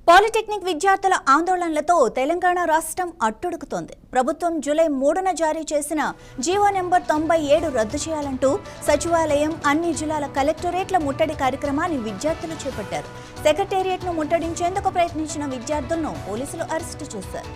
Polytechnic విద్యార్థుల ఆందోళనలతో తెలంగాణ రాష్ట్రం అట్టుడుకుతోంది. ప్రభుత్వం జూలై 3న జారీ చేసిన జీవో నెంబర్ 97 రద్దు చేయాలంటూ సచివాలయం, అన్ని జిల్లాల కలెక్టరేట్ల ముట్టడి కార్యక్రమాన్ని విద్యార్థులు చేపట్టారు. సెక్రటేరియట్ను ముట్టడించేందుకు ప్రయత్నించిన విద్యార్థులను పోలీసులు అరెస్టు చేశారు.